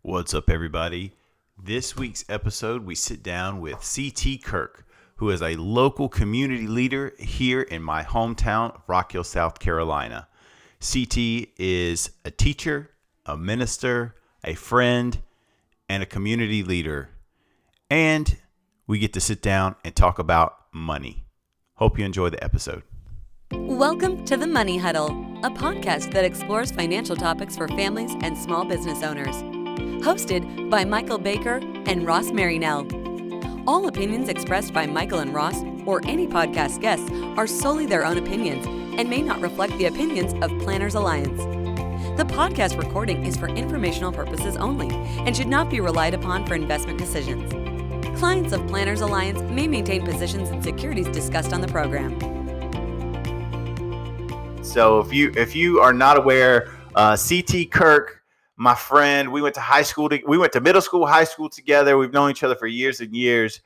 What's up, everybody? This week's episode, we sit down with CT Kirk, who is a local community leader here in my hometown of Rock Hill, South Carolina. CT is a teacher, a minister, a friend, and a community leader. And we get to sit down and talk about money. Hope you enjoy the episode. Welcome to the Money Huddle, a podcast that explores financial topics for families and small business owners. Hosted by Michael Baker and Ross Marinell. All opinions expressed by Michael and Ross or any podcast guests are solely their own opinions and may not reflect the opinions of Planners Alliance. The podcast recording is for informational purposes only and should not be relied upon for investment decisions. Clients of Planners Alliance may maintain positions in securities discussed on the program. So if you are not aware, CT Kirk, my friend, we went to middle school, high school together. We've known each other for years and years.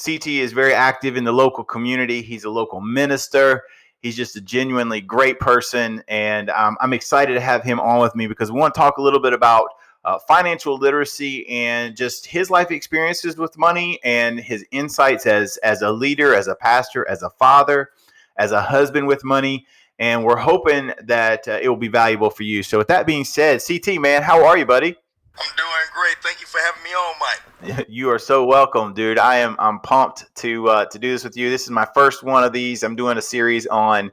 CT is very active in the local community. He's a local minister. He's just a genuinely great person, and I'm excited to have him on with me because we want to talk a little bit about financial literacy and just his life experiences with money and his insights as a leader, as a pastor, as a father, as a husband with money. And we're hoping that it will be valuable for you. So with that being said, CT, man, how are you, buddy? I'm doing great. Thank you for having me on, Mike. You are so welcome, dude. I'm pumped to do this with you. This is my first one of these. I'm doing a series on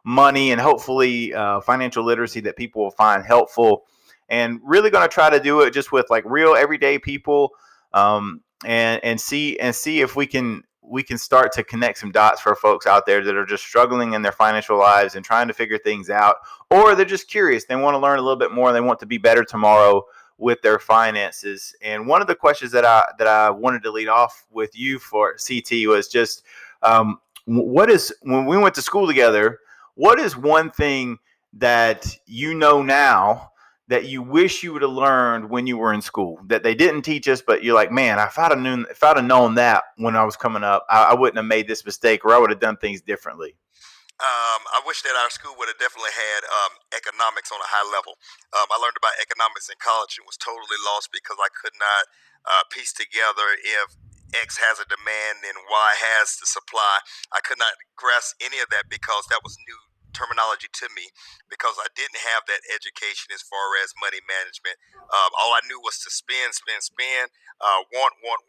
money and hopefully financial literacy that people will find helpful. And really going to try to do it just with like real everyday people, and see if we can start to connect some dots for folks out there that are just struggling in their financial lives and trying to figure things out, or they're just curious. They want to learn a little bit more. They want to be better tomorrow with their finances. And one of the questions that I wanted to lead off with you for CT was just, when we went to school together, what is one thing that you know now that you wish you would have learned when you were in school that they didn't teach us, but you're like, man, if I'd have known that when I was coming up, I wouldn't have made this mistake, or I would have done things differently? I wish that our school would have definitely had economics on a high level. I learned about economics in college and was totally lost because I could not piece together if X has a demand and Y has the supply. I could not grasp any of that because that was new terminology to me, because I didn't have that education as far as money management. All I knew was to spend,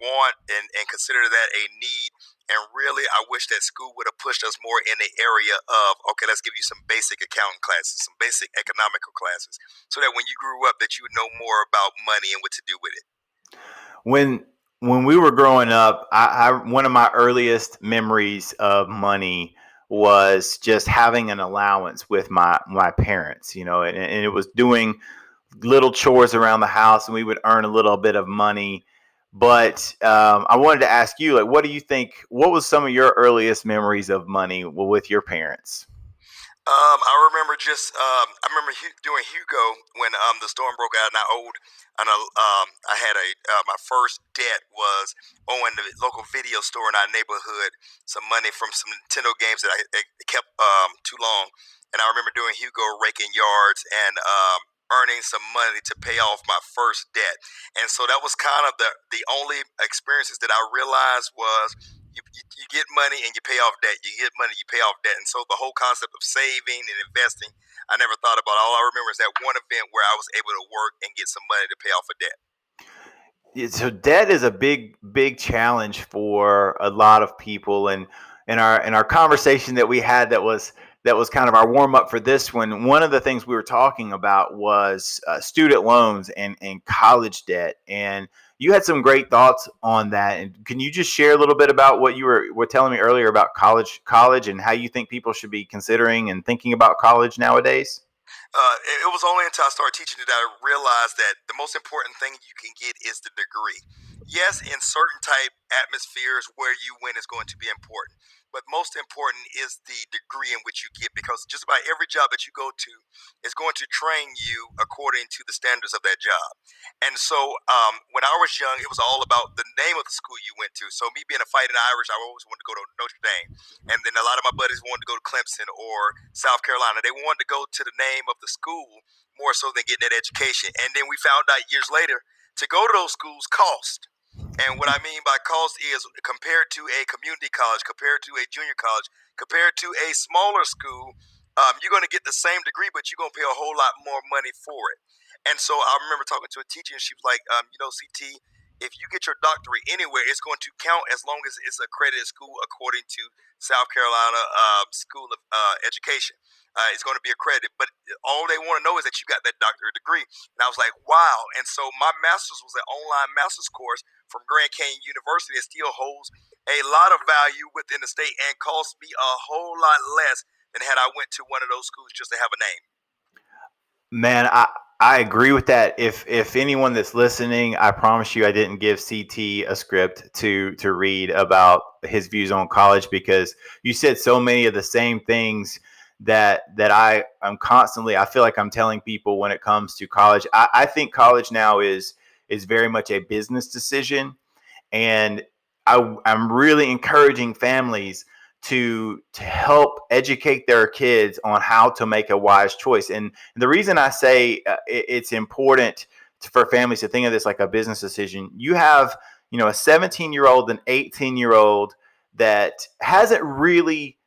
want, and consider that a need. And really, I wish that school would have pushed us more in the area of, okay, let's give you some basic accounting classes, some basic economical classes, so that when you grew up that you would know more about money and what to do with it. When we were growing up, I one of my earliest memories of money was just having an allowance with my parents, and it was doing little chores around the house, and we would earn a little bit of money. But I wanted to ask you, like, what do you think? What was some of your earliest memories of money with your parents? I remember doing Hugo when the storm broke out, and I had my first debt was owing the local video store in our neighborhood some money from some Nintendo games that I kept too long, and I remember doing Hugo raking yards and earning some money to pay off my first debt. And so that was kind of the only experiences that I realized was you get money and you pay off debt. You get money, you pay off debt. And so the whole concept of saving and investing, I never thought about. All I remember is that one event where I was able to work and get some money to pay off a debt. So debt is a big challenge for a lot of people. And in our conversation that we had, that was kind of our warm up for this one. One of the things we were talking about was student loans and college debt. And you had some great thoughts on that. And can you just share a little bit about what you were telling me earlier about college and how you think people should be considering and thinking about college nowadays? It was only until I started teaching that I realized that the most important thing you can get is the degree. Yes, in certain type atmospheres where you win is going to be important, but most important is the degree in which you get, because just about every job that you go to is going to train you according to the standards of that job. And so when I was young, it was all about the name of the school you went to. So me being a fighting Irish, I always wanted to go to Notre Dame. And then a lot of my buddies wanted to go to Clemson or South Carolina. They wanted to go to the name of the school more so than getting that education. And then we found out years later to go to those schools cost. And what I mean by cost is compared to a community college, compared to a junior college, compared to a smaller school, you're going to get the same degree, but you're going to pay a whole lot more money for it. And so I remember talking to a teacher, and she was like, CT, if you get your doctorate anywhere, it's going to count as long as it's accredited school according to South Carolina School of Education. It's going to be accredited, but all they want to know is that you got that doctorate degree. And I was like, wow. And so my master's was an online master's course from Grand Canyon University. It still holds a lot of value within the state and cost me a whole lot less than had I went to one of those schools just to have a name. Man, I agree with that. If anyone that's listening, I promise you I didn't give CT a script to read about his views on college, because you said so many of the same things that I'm constantly, I feel like I'm telling people when it comes to college. I think college now is very much a business decision. And I'm really encouraging families to help educate their kids on how to make a wise choice. And the reason I say it's important for families to think of this like a business decision, you have, a 17-year-old and 18-year-old that hasn't really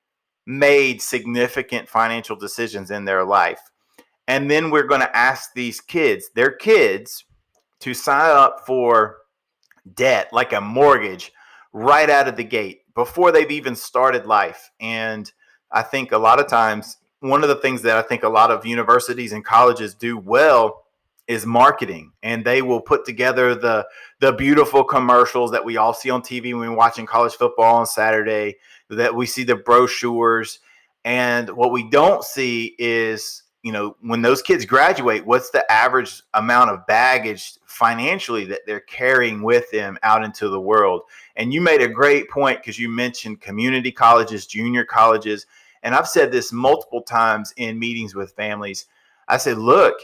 made significant financial decisions in their life. And then we're going to ask their kids, to sign up for debt, like a mortgage, right out of the gate before they've even started life. And I think a lot of times, one of the things that I think a lot of universities and colleges do well is marketing, and they will put together the beautiful commercials that we all see on TV when we're watching college football on Saturday, that we see the brochures. And what we don't see is, when those kids graduate, what's the average amount of baggage financially that they're carrying with them out into the world? And you made a great point, because you mentioned community colleges, junior colleges. And I've said this multiple times in meetings with families. I said, look,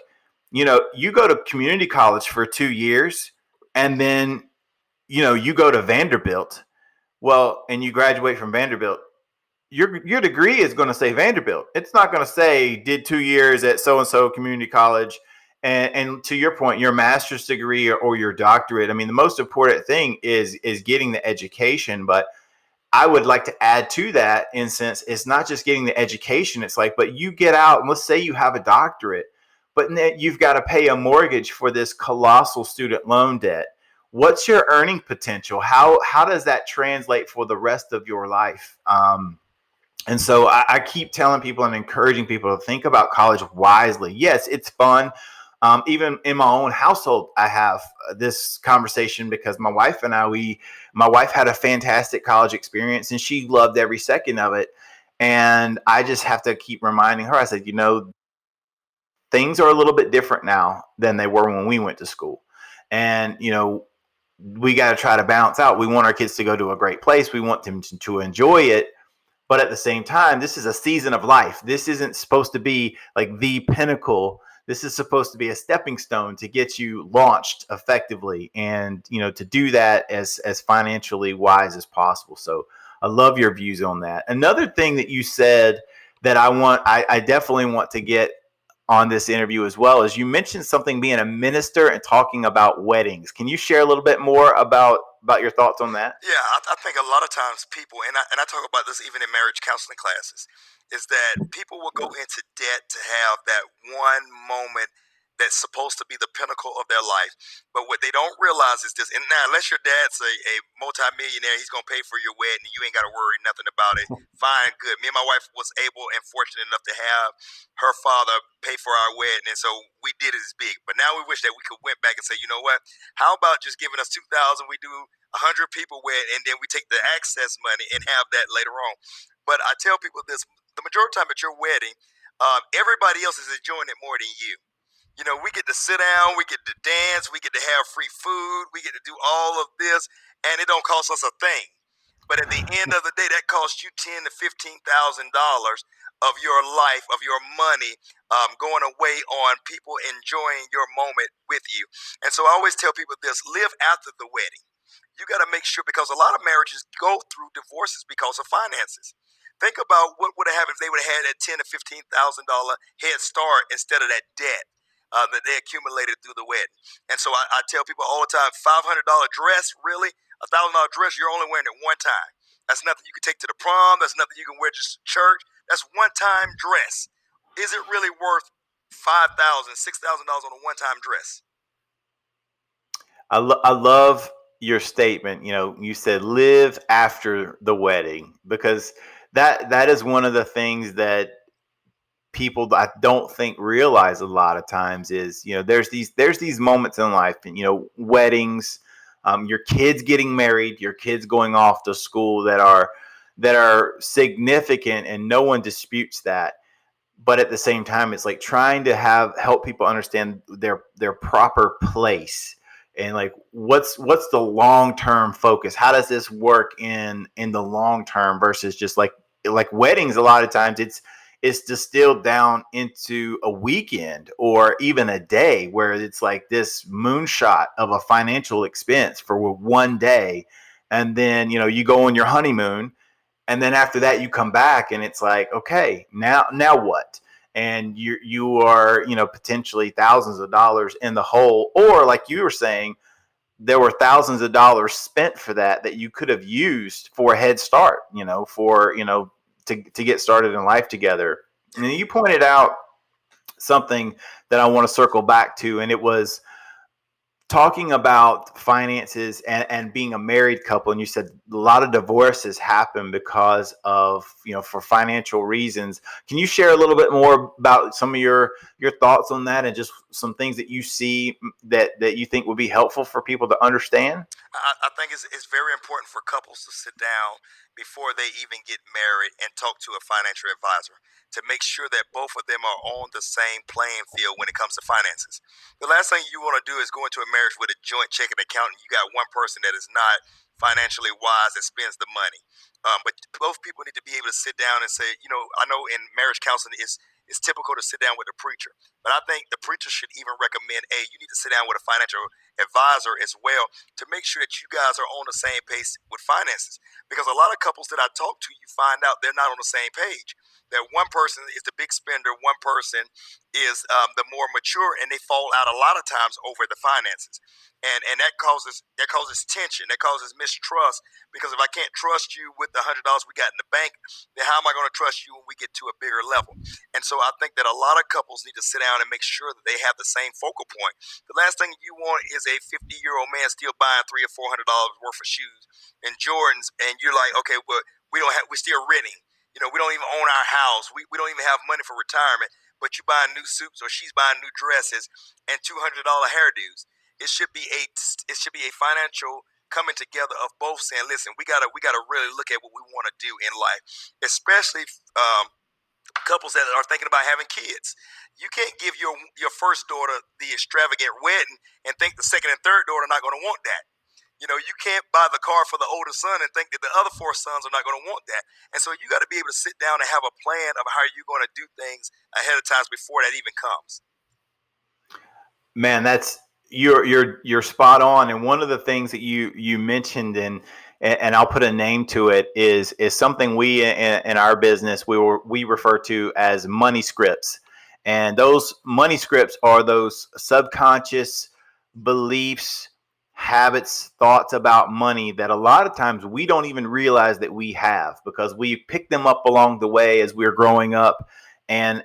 you go to community college for 2 years, and then, you go to Vanderbilt. Well, and you graduate from Vanderbilt, your degree is going to say Vanderbilt. It's not going to say did 2 years at so-and-so community college. And to your point, your master's degree or your doctorate. I mean, the most important thing is getting the education. But I would like to add to that, in sense, it's not just getting the education. It's like, but you get out and let's say you have a doctorate, but then you've got to pay a mortgage for this colossal student loan debt. What's your earning potential? How does that translate for the rest of your life? And so I keep telling people and encouraging people to think about college wisely. Yes, it's fun. Even in my own household, I have this conversation because my wife had a fantastic college experience, and she loved every second of it. And I just have to keep reminding her. I said, things are a little bit different now than they were when we went to school. And, we got to try to balance out. We want our kids to go to a great place. We want them to enjoy it. But at the same time, this is a season of life. This isn't supposed to be like the pinnacle. This is supposed to be a stepping stone to get you launched effectively, and to do that as financially wise as possible. So I love your views on that. Another thing that you said that I definitely want to get on this interview as well is you mentioned something, being a minister and talking about weddings. Can you share a little bit more about your thoughts on that? Yeah, I think a lot of times people, and I talk about this even in marriage counseling classes, is that people will go into debt to have that one moment that's supposed to be the pinnacle of their life. But what they don't realize is this, and now unless your dad's a multimillionaire, he's going to pay for your wedding and you ain't got to worry nothing about it. Fine, good. Me and my wife was able and fortunate enough to have her father pay for our wedding, and so we did it as big. But now we wish that we could went back and say, you know what, how about just giving us $2,000, we do 100 people wedding, and then we take the access money and have that later on. But I tell people this, the majority of the time at your wedding, everybody else is enjoying it more than you. We get to sit down, we get to dance, we get to have free food, we get to do all of this, and it don't cost us a thing. But at the end of the day, that costs you $10,000 to $15,000 of your life, of your money, going away on people enjoying your moment with you. And so I always tell people this: live after the wedding. You got to make sure, because a lot of marriages go through divorces because of finances. Think about what would have happened if they would have had that $10,000 to $15,000 head start instead of that debt. that they accumulated through the wedding. And so I tell people all the time, $500 dress, really? $1,000 dress, you're only wearing it one time. That's nothing you can take to the prom. That's nothing you can wear just to church. That's one-time dress. Is it really worth $5,000, $6,000 on a one-time dress? I love your statement. You said live after the wedding, because that is one of the things that people I don't think realize a lot of times is, there's these moments in life, and weddings, your kids getting married, your kids going off to school, that are significant, and no one disputes that. But at the same time, it's like trying to help people understand their proper place, and like what's the long-term focus. How does this work in the long term versus just like weddings? A lot of times it's distilled down into a weekend or even a day, where it's like this moonshot of a financial expense for one day. And then, you go on your honeymoon, and then after that you come back, and it's like, okay, now what? And you are, potentially thousands of dollars in the hole. Or like you were saying, there were thousands of dollars spent for that you could have used for a head start, to get started in life together. And then you pointed out something that I want to circle back to, and it was talking about finances and being a married couple. And you said a lot of divorces happen because of, for financial reasons. Can you share a little bit more about some of your thoughts on that, and just some things that you see that you think would be helpful for people to understand? I think it's very important for couples to sit down before they even get married and talk to a financial advisor to make sure that both of them are on the same playing field when it comes to finances. The last thing you want to do is go into a marriage with a joint checking account, and you got one person that is not financially wise that spends the money. But both people need to be able to sit down and say, I know in marriage counseling it's typical to sit down with the preacher, but I think the preacher should even recommend, hey, you need to sit down with a financial advisor as well to make sure that you guys are on the same pace with finances. Because a lot of couples that I talk to, you find out they're not on the same page. That one person is the big spender, one person is the more mature, and they fall out a lot of times over the finances. And that causes tension, that causes mistrust. Because if I can't trust you with the $100 we got in the bank, then how am I going to trust you when we get to a bigger level? And so I think that a lot of couples need to sit down and make sure that they have the same focal point. The last thing you want is a 50-year-old man still buying $300 or $400 worth of shoes and Jordans, and you're like, okay, well, we're still renting. We don't even own our house. We don't even have money for retirement, but you buying new suits, or she's buying new dresses and $200 hairdos. It should be a financial coming together of both saying, listen, we gotta really look at what we want to do in life, especially couples that are thinking about having kids. You can't give your first daughter the extravagant wedding and think the second and third daughter are not going to want that. You can't buy the car for the older son and think that the other four sons are not going to want that. And so you got to be able to sit down and have a plan of how you're going to do things ahead of time before that even comes. Man, that's you're spot on. And one of the things that you mentioned, and I'll put a name to it, is something we in our business we refer to as money scripts. And those money scripts are those subconscious beliefs, habits, thoughts about money that a lot of times we don't even realize that we have, because we picked them up along the way as we're growing up. And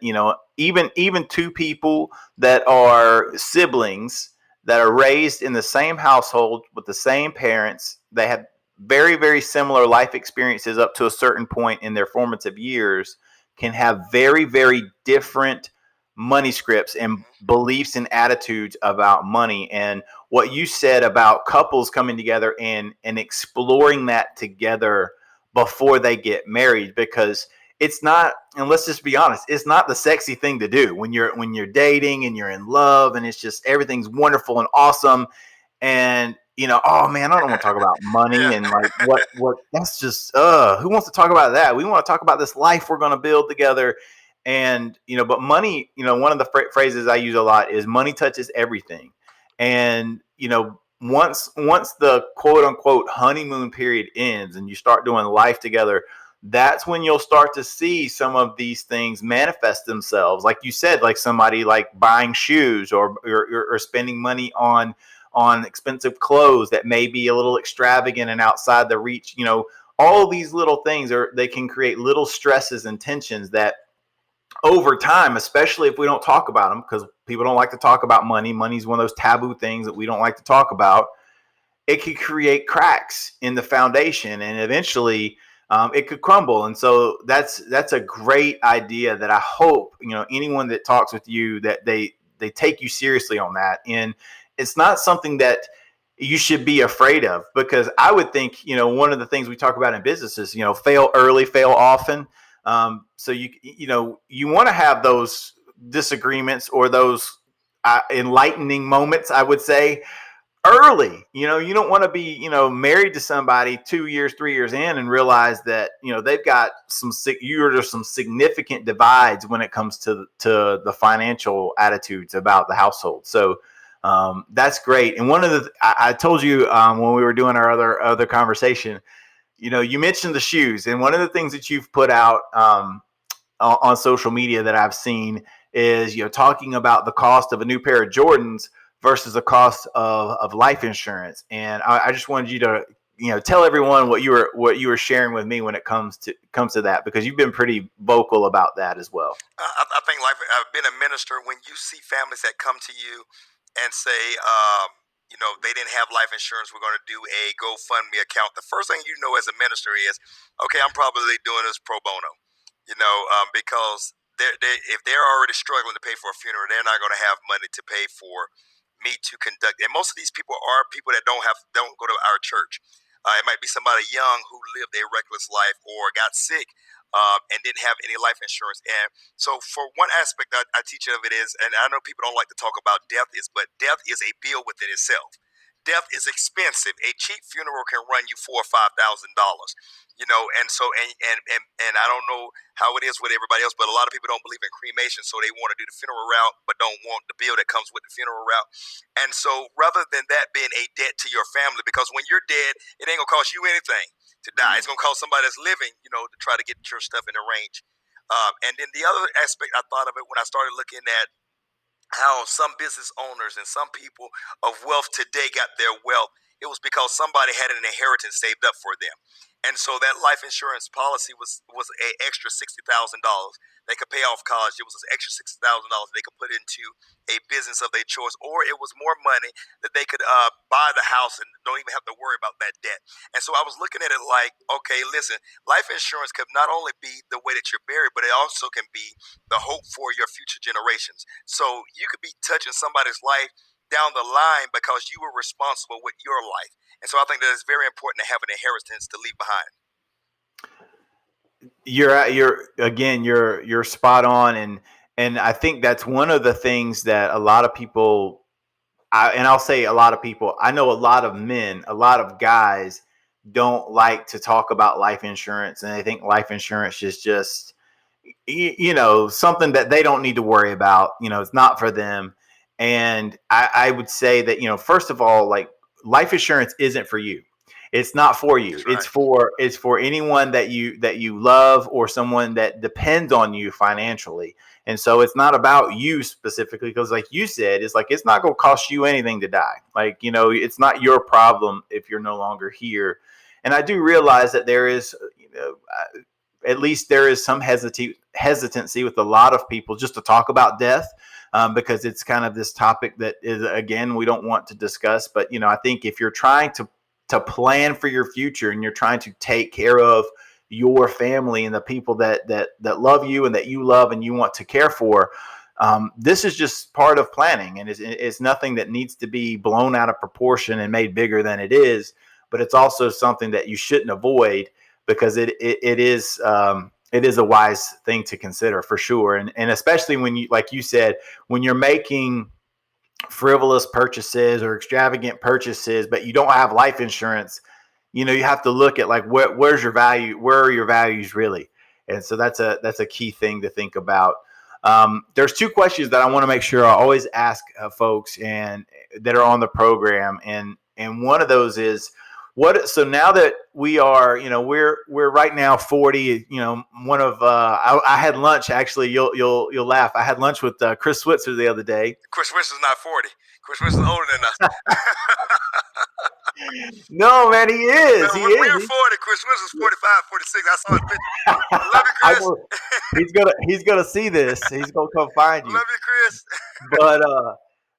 even two people that are siblings that are raised in the same household with the same parents, they have very, very similar life experiences up to a certain point in their formative years, can have very, very different money scripts and beliefs and attitudes about money. And what you said about couples coming together and exploring that together before they get married, because it's not, and let's just be honest, it's not the sexy thing to do when you're dating and you're in love and it's just everything's wonderful and awesome. And oh man, I don't want to talk about money. Yeah. And like what that's just who wants to talk about that? We want to talk about this life we're going to build together. And but money, one of the phrases I use a lot is money touches everything. And once the quote unquote honeymoon period ends and you start doing life together, that's when you'll start to see some of these things manifest themselves. Like you said, like somebody like buying shoes or spending money on expensive clothes that may be a little extravagant and outside the reach. All these little things they can create little stresses and tensions that over time, especially if we don't talk about them, because people don't like to talk about money. Money's one of those taboo things that we don't like to talk about. It could create cracks in the foundation, and eventually it could crumble. And so that's a great idea that I hope anyone that talks with you, that they take you seriously on that. And it's not something that you should be afraid of, because I would think one of the things we talk about in business is fail early, fail often. So you want to have those disagreements or those enlightening moments, I would say, early. You don't want to be married to somebody 2 years, 3 years in and realize that they've got some significant divides when it comes to the financial attitudes about the household. So that's great. And one of the I told you when we were doing our other conversation, you mentioned the shoes, and one of the things that you've put out on social media that I've seen is talking about the cost of a new pair of Jordans versus the cost of life insurance. And I just wanted you to tell everyone what you were sharing with me when it comes to that, because you've been pretty vocal about that as well. I think I've been a minister. When you see families that come to you and say, they didn't have life insurance, we're going to do a GoFundMe account. The first thing as a minister is, okay, I'm probably doing this pro bono, because if they're already struggling to pay for a funeral, they're not going to have money to pay for me to conduct. And most of these people are people that don't go to our church. It might be somebody young who lived a reckless life or got sick and didn't have any life insurance. And so for one aspect I teach of it is, and I know people don't like to talk about but death is a bill within itself. Death is expensive. A cheap funeral can run you $4,000 or $5,000, and so and I don't know how it is with everybody else, but a lot of people don't believe in cremation, so they want to do the funeral route, but don't want the bill that comes with the funeral route. And so rather than that being a debt to your family, because when you're dead, it ain't gonna cost you anything to die. It's gonna cost somebody that's living, to try to get your stuff in arrange. And then the other aspect I thought of it when I started looking at how some business owners and some people of wealth today got their wealth, it was because somebody had an inheritance saved up for them. And so that life insurance policy was an extra $60,000. They could pay off college. It was an extra $60,000 they could put into a business of their choice, or it was more money that they could buy the house and don't even have to worry about that debt. And so I was looking at it like, okay, listen, life insurance could not only be the way that you're buried, but it also can be the hope for your future generations. So you could be touching somebody's life down the line because you were responsible with your life. And so I think that it's very important to have an inheritance to leave behind. You're spot on, and I think that's one of the things that a lot of people, I'll say a lot of people, I know a lot of men, a lot of guys don't like to talk about life insurance, and they think life insurance is just something that they don't need to worry about. It's not for them. And I would say that, first of all, like, life insurance isn't for you. It's not for you. Right. It's for anyone that you love or someone that depends on you financially. And so it's not about you specifically, because like you said, it's like, it's not going to cost you anything to die. Like, it's not your problem if you're no longer here. And I do realize that there is, at least there is some hesitancy with a lot of people just to talk about death. Because it's kind of this topic that is, again, we don't want to discuss. But, I think if you're trying to plan for your future and you're trying to take care of your family and the people that love you and that you love and you want to care for, this is just part of planning. And it's nothing that needs to be blown out of proportion and made bigger than it is. But it's also something that you shouldn't avoid, because it is a wise thing to consider, for sure. And especially when you, like you said, when you're making frivolous purchases or extravagant purchases, but you don't have life insurance, you have to look at, like, where's your value? Where are your values really? And so that's a key thing to think about. There's two questions that I want to make sure I always ask folks and that are on the program. And one of those is, what, so now that we are, we're right now 40, one of, I had lunch, actually, you'll laugh. I had lunch with Chris Switzer the other day. Chris Winston's not 40. Chris Winston's older than us. No, man, he is. No, He we're is. 40. Chris Winston's 45, 46. I saw his picture. Love you, Chris. He's gonna see this. He's gonna come find you. Love you, Chris.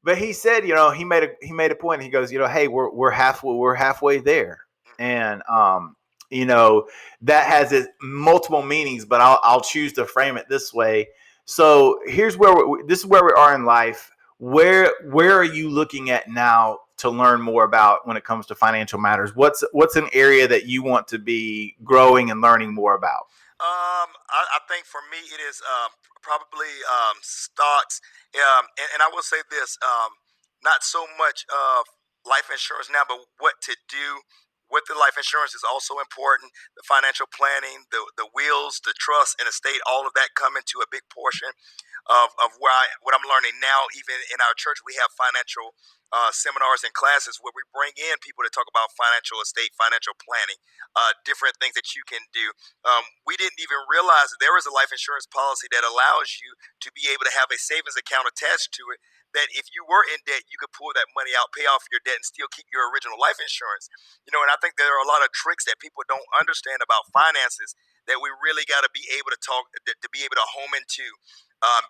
But he said, he made a point. He goes, hey, we're halfway there, and that has multiple meanings. But I'll choose to frame it this way. So here's this is where we are in life. Where are you looking at now to learn more about when it comes to financial matters? What's an area that you want to be growing and learning more about? I think for me it is probably stocks, and I will say this: not so much of life insurance now, but what to do with the life insurance is also important. The financial planning, the wills, the trust, and estate, all of that come into a big portion of what I'm learning now. Even in our church, we have financial seminars and classes where we bring in people to talk about financial estate, financial planning, different things that you can do. We didn't even realize that there is a life insurance policy that allows you to be able to have a savings account attached to it, that if you were in debt, you could pull that money out, pay off your debt, and still keep your original life insurance. And I think there are a lot of tricks that people don't understand about finances that we really got to be able to to be able to home into.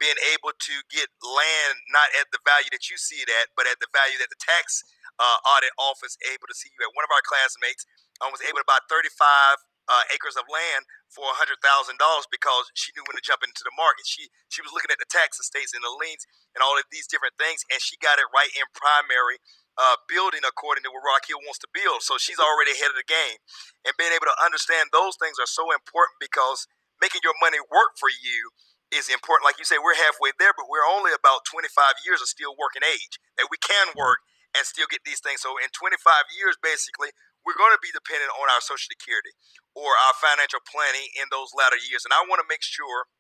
Being able to get land not at the value that you see it at, but at the value that the tax audit office able to see you at. One of our classmates was able to buy 35 acres of land for $100,000 because she knew when to jump into the market. She was looking at the tax estates and the liens and all of these different things, and she got it right in primary building according to what Rock Hill wants to build. So she's already ahead of the game. And being able to understand those things are so important, because making your money work for you is important. Like you say, we're halfway there, but we're only about 25 years of still working age that we can work and still get these things. So in 25 years, basically, we're going to be dependent on our Social Security or our financial planning in those latter years. And I want to make sure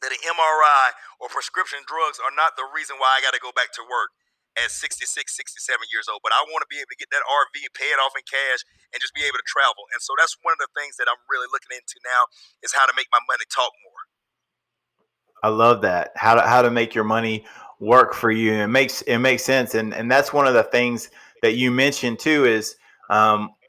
that an MRI or prescription drugs are not the reason why I got to go back to work at 66, 67 years old. But I want to be able to get that RV, pay it off in cash, and just be able to travel. And so that's one of the things that I'm really looking into now, is how to make my money talk more. I love that. How to make your money work for you. It makes sense. And that's one of the things that you mentioned too, is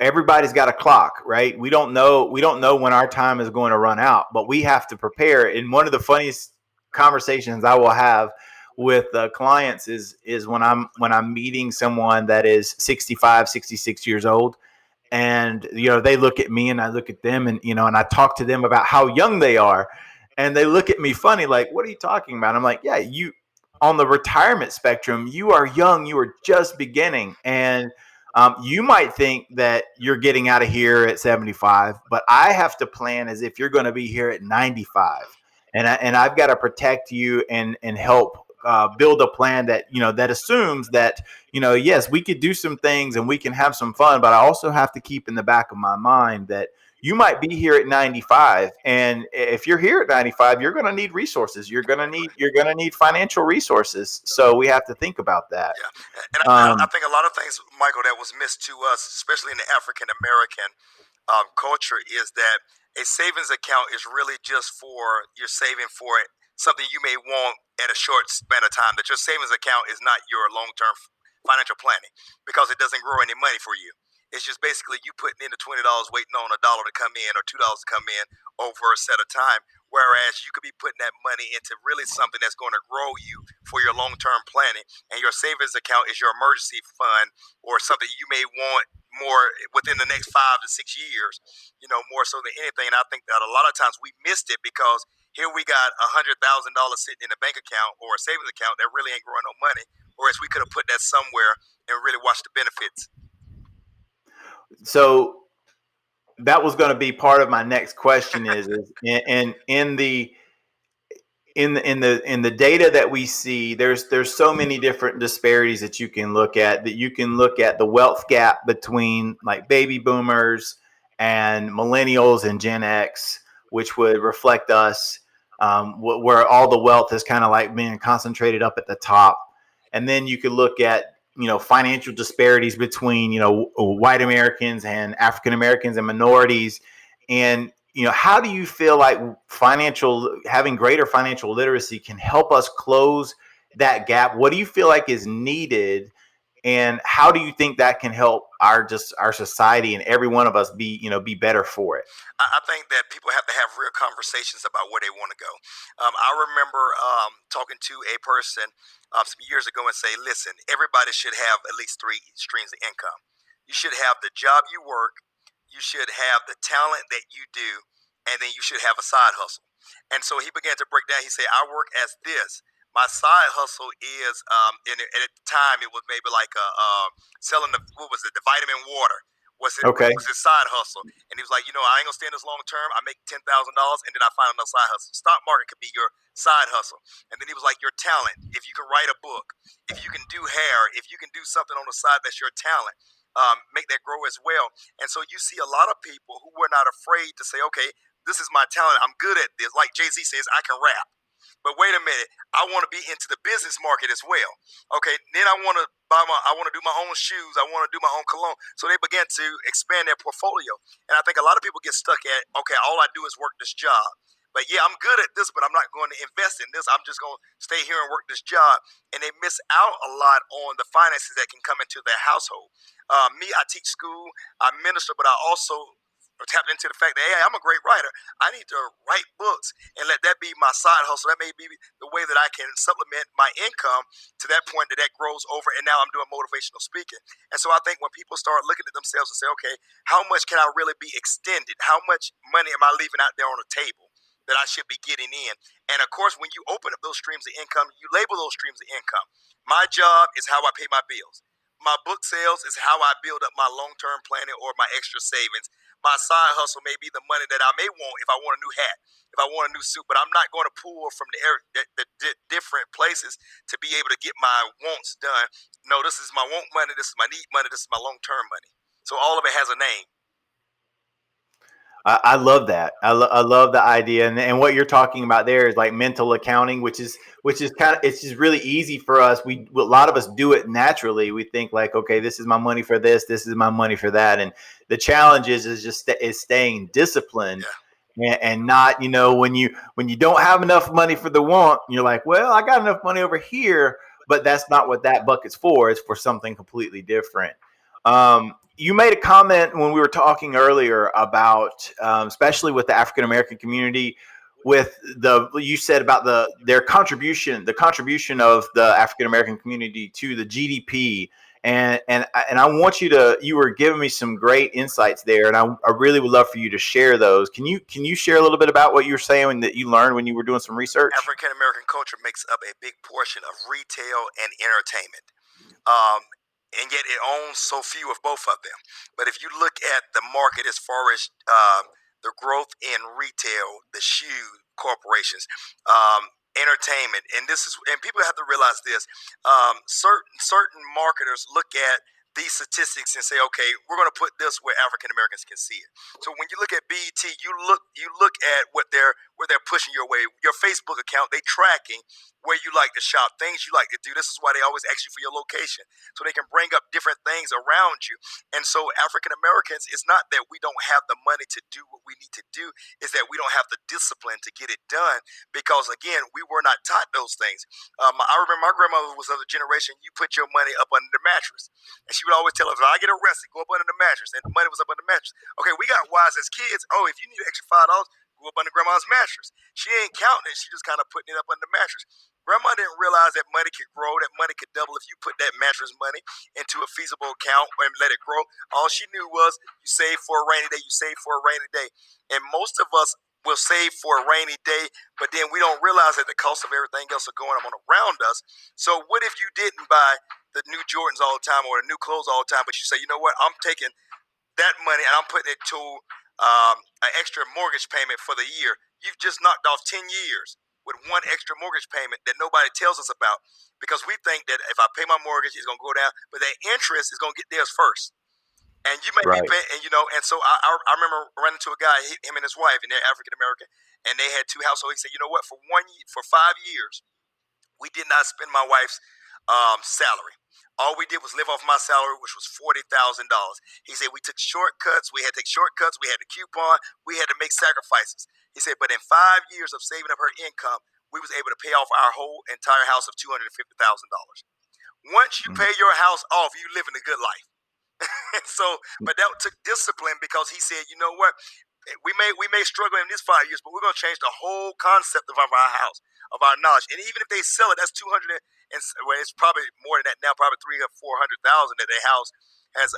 everybody's got a clock, right? We don't know when our time is going to run out, but we have to prepare. And one of the funniest conversations I will have with clients is when I'm meeting someone that is 65, 66 years old. And, they look at me and I look at them, and, and I talk to them about how young they are. And they look at me funny, like, what are you talking about? I'm like, yeah, you, on the retirement spectrum, you are young, you are just beginning. And you might think that you're getting out of here at 75, but I have to plan as if you're going to be here at 95. And I've got to protect you and help build a plan that, that assumes that, yes, we could do some things and we can have some fun, but I also have to keep in the back of my mind that you might be here at 95, and if you're here at 95, you're going to need resources. You're going to need financial resources. So we have to think about that. Yeah, and I think a lot of things, Michael, that was missed to us, especially in the African American culture, is that a savings account is really just for you're saving for it, something you may want at a short span of time. That your savings account is not your long-term financial planning, because it doesn't grow any money for you. It's just basically you putting in the $20, waiting on $1 to come in or $2 to come in over a set of time. Whereas you could be putting that money into really something that's going to grow you for your long-term planning. And your savings account is your emergency fund, or something you may want more within the next 5 to 6 years, more so than anything. And I think that a lot of times we missed it, because here we got $100,000 sitting in a bank account or a savings account that really ain't growing no money, whereas we could have put that somewhere and really watched the benefits. So that was going to be part of my next question is in the data that we see, there's so many different disparities that you can look at, the wealth gap between like baby boomers and millennials and Gen X, which would reflect us, where all the wealth is kind of like being concentrated up at the top. And then you could look at financial disparities between white Americans and African Americans and minorities. And how do you feel like having greater financial literacy can help us close that gap? What do you feel like is needed, and how do you think that can help our society and every one of us be better for it? I think that people have to have real conversations about where they want to go. I remember talking to a person some years ago and say, listen, everybody should have at least three streams of income. You should have the job you work, you should have the talent that you do, and then you should have a side hustle. And so he began to break down. He said, I work as this. My side hustle is, and at the time it was maybe like selling the vitamin water Okay. was his side hustle. And he was like, I ain't gonna stay in this long term. I make $10,000 and then I find another side hustle. Stock market could be your side hustle. And then he was like, your talent. If you can write a book, if you can do hair, if you can do something on the side that's your talent, make that grow as well. And so you see a lot of people who were not afraid to say, okay, this is my talent. I'm good at this. Like Jay-Z says, I can rap. But wait a minute, I want to be into the business market as well. Okay, then I want to do my own shoes. I want to do my own cologne. So they began to expand their portfolio. And I think a lot of people get stuck at, okay, all I do is work this job. But yeah, I'm good at this, but I'm not going to invest in this. I'm just going to stay here and work this job. And they miss out a lot on the finances that can come into their household. Me, I teach school, I minister, but I also tapped into the fact that, hey, I'm a great writer. I need to write books and let that be my side hustle. That may be the way that I can supplement my income to that point that grows over. And now I'm doing motivational speaking. And so I think when people start looking at themselves and say, okay, how much can I really be extended? How much money am I leaving out there on the table that I should be getting in? And of course, when you open up those streams of income, you label those streams of income. My job is how I pay my bills. My book sales is how I build up my long-term planning or my extra savings. My side hustle may be the money that I may want if I want a new hat, if I want a new suit, but I'm not going to pull from the different places to be able to get my wants done. No, this is my want money, this is my need money, this is my long-term money. So all of it has a name. I love that. I love the idea, and what you're talking about there is like mental accounting, which is kind of, it's just really easy for us. A lot of us do it naturally. We think like, okay, this is my money for this is my money for that, and the challenge is just staying disciplined. Yeah. And not, when you don't have enough money for the want, you're like, well, I got enough money over here, but that's not what that bucket's for. It's for something completely different. You made a comment when we were talking earlier about, especially with the African American community, you said about their contribution, the contribution of the African American community to the GDP, and I want you were giving me some great insights there, and I really would love for you to share those. Can you share a little bit about what you were saying that you learned when you were doing some research? African American culture makes up a big portion of retail and entertainment. And yet it owns so few of both of them. But if you look at the market as far as the growth in retail, the shoe corporations, entertainment, and people have to realize this: certain marketers look at these statistics and say, okay, we're going to put this where African Americans can see it. So when you look at BET, you look at where they're pushing your way. Your Facebook account, they tracking where you like to shop, things you like to do. This is why they always ask you for your location, so they can bring up different things around you. And so African Americans, it's not that we don't have the money to do what we need to do, it's that we don't have the discipline to get it done, because again, we were not taught those things. I remember my grandmother was of the generation, you put your money up under the mattress. And she would always tell us, if I get arrested, go up under the mattress. And the money was up under the mattress. Okay, we got wise as kids. Oh, if you need an extra $5, go up under grandma's mattress. She ain't counting it. She just kind of putting it up under the mattress. Grandma didn't realize that money could grow, that money could double if you put that mattress money into a feasible account and let it grow. All she knew was you save for a rainy day, you save for a rainy day. And most of us will save for a rainy day, but then we don't realize that the cost of everything else are going on around us. So what if you didn't buy the new Jordans all the time or the new clothes all the time, but you say, you know what, I'm taking that money and I'm putting it to an extra mortgage payment for the year. You've just knocked off 10 years with one extra mortgage payment that nobody tells us about, because we think that if I pay my mortgage, it's going to go down, but that interest is going to get theirs first. And you may be paying, and so I remember running into a guy, him and his wife, and they're African American, and they had two households. He said, you know what, for 5 years, we did not spend my wife's salary. All we did was live off my salary, which was $40,000. He said we took shortcuts. We had to take shortcuts. We had to coupon. We had to make sacrifices. He said, but in 5 years of saving up her income, we was able to pay off our whole entire house of $250,000. Once you pay your house off, you living a good life. So, but that took discipline because he said, you know what? We may struggle in these 5 years, but we're gonna change the whole concept of our house, of our knowledge. And even if they sell it, that's 200 and well, it's probably more than that now, probably 300 or 400,000 that their house has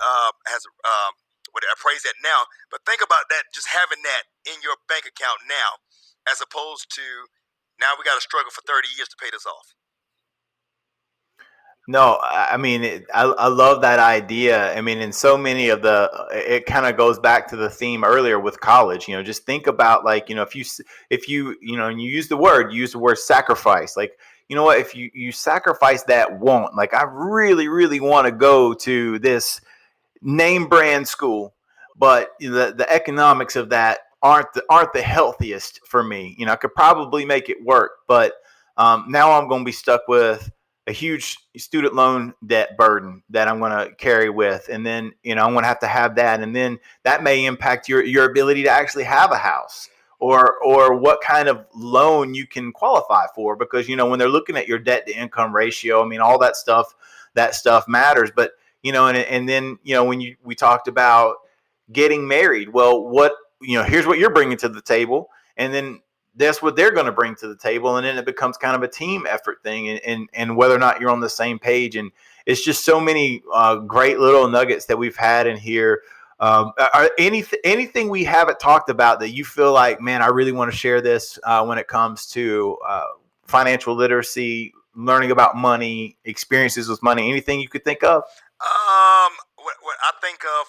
what appraised at now. But think about that, just having that in your bank account now, as opposed to now we got to struggle for 30 years to pay this off. No, I mean, I love that idea. I mean, in so many of it kind of goes back to the theme earlier with college. Just think about, like, and you use the word sacrifice. Like, you know what, if you sacrifice that want, like, I really, really want to go to this name brand school, but the economics of that aren't the healthiest for me. I could probably make it work, but now I'm going to be stuck with a huge student loan debt burden that I'm going to carry with. And then, I'm going to have that. And then that may impact your ability to actually have a house, or what kind of loan you can qualify for, because, when they're looking at your debt to income ratio, I mean, all that stuff matters. But, and then, when we talked about getting married, well, here's what you're bringing to the table. And then that's what they're going to bring to the table. And then it becomes kind of a team effort thing, and whether or not you're on the same page. And it's just so many great little nuggets that we've had in here. Are anything we haven't talked about that you feel like, man, I really want to share this when it comes to financial literacy, learning about money, experiences with money, anything you could think of? What I think of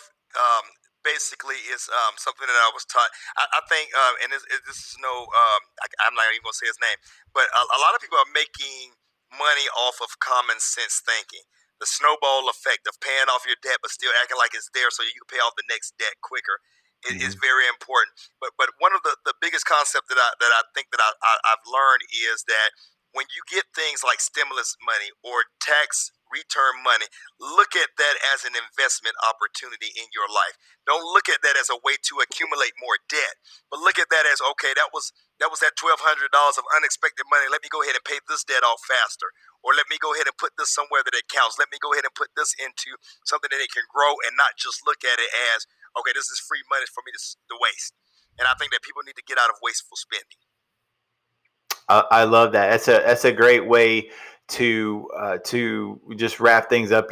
basically is something that I was taught. I think, and this is I'm not even going to say his name, but a lot of people are making money off of common sense thinking. The snowball effect of paying off your debt, but still acting like it's there so you can pay off the next debt quicker. Is very important. But one of the biggest concept that I think that I've learned is that when you get things like stimulus money or tax return money, look at that as an investment opportunity in your life. Don't look at that as a way to accumulate more debt, but look at that as, okay, that was that $1,200 of unexpected money. Let me go ahead and pay this debt off faster, or let me go ahead and put this somewhere that it counts. Let me go ahead and put this into something that it can grow, and not just look at it as, okay, this is free money for me to waste. And I think that people need to get out of wasteful spending. I love that. That's a great way to just wrap things up.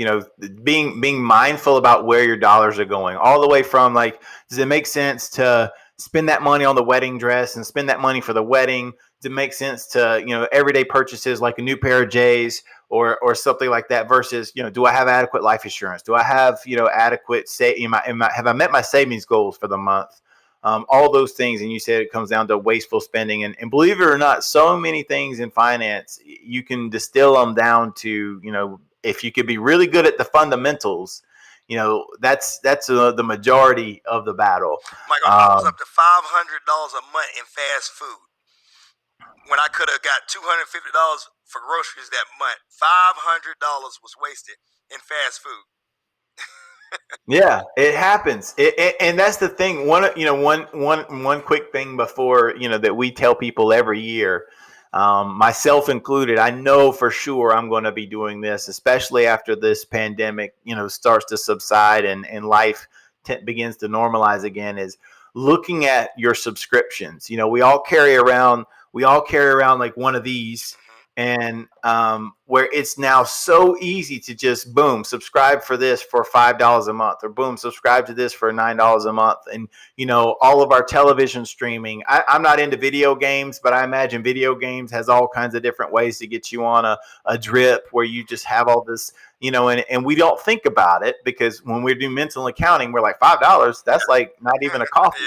Being mindful about where your dollars are going, all the way from, like, does it make sense to spend that money on the wedding dress and spend that money for the wedding? Does it make sense to everyday purchases like a new pair of J's or something like that, versus do I have adequate life insurance? Do I have adequate have I met my savings goals for the month? All those things. And you said it comes down to wasteful spending. And believe it or not, so many things in finance, you can distill them down to, if you could be really good at the fundamentals, that's the majority of the battle. Michael, I was up to $500 a month in fast food when I could have got $250 for groceries that month. $500 was wasted in fast food. Yeah, it happens. And that's the thing. One quick thing before, that we tell people every year, myself included. I know for sure I'm going to be doing this, especially after this pandemic, starts to subside and life begins to normalize again, is looking at your subscriptions. We all carry around like one of these. And where it's now so easy to just, boom, subscribe for this for $5 a month, or boom, subscribe to this for $9 a month. And, all of our television streaming. I'm not into video games, but I imagine video games has all kinds of different ways to get you on a drip where you just have all this, and we don't think about it, because when we do mental accounting, we're like, $5, that's like not even a coffee.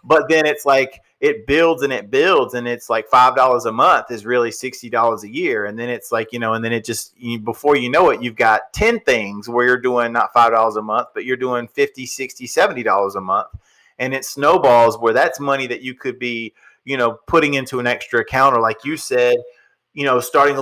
But then it's like, it builds and it builds, and it's like $5 a month is really $60 a year. And then it's like, and then it just, before you know it, you've got 10 things where you're doing not $5 a month, but you're doing $50, $60, $70 a month. And it snowballs, where that's money that you could be, putting into an extra account, or like you said, starting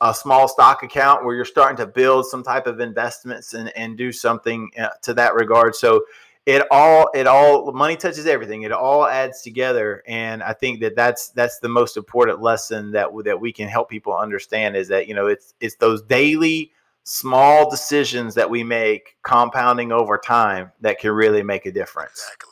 a small stock account where you're starting to build some type of investments and do something to that regard. So it all money touches everything. It all adds together, and I think that's the most important lesson that we can help people understand is that it's those daily small decisions that we make compounding over time that can really make a difference. Exactly.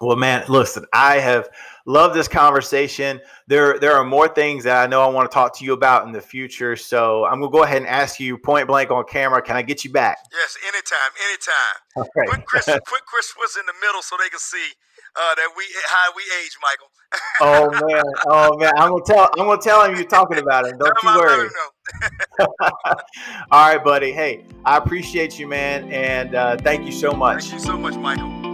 Well, man, listen, I have loved this conversation. There are more things that I know I want to talk to you about in the future. So I'm going to go ahead and ask you point blank on camera. Can I get you back? Yes, anytime. All right. Put Chris was in the middle so they can see that how we age, Michael. Oh man, I'm gonna tell him you're talking about him. Don't you worry. Let him know. All right, buddy. Hey, I appreciate you, man, and thank you so much. Thank you so much, Michael.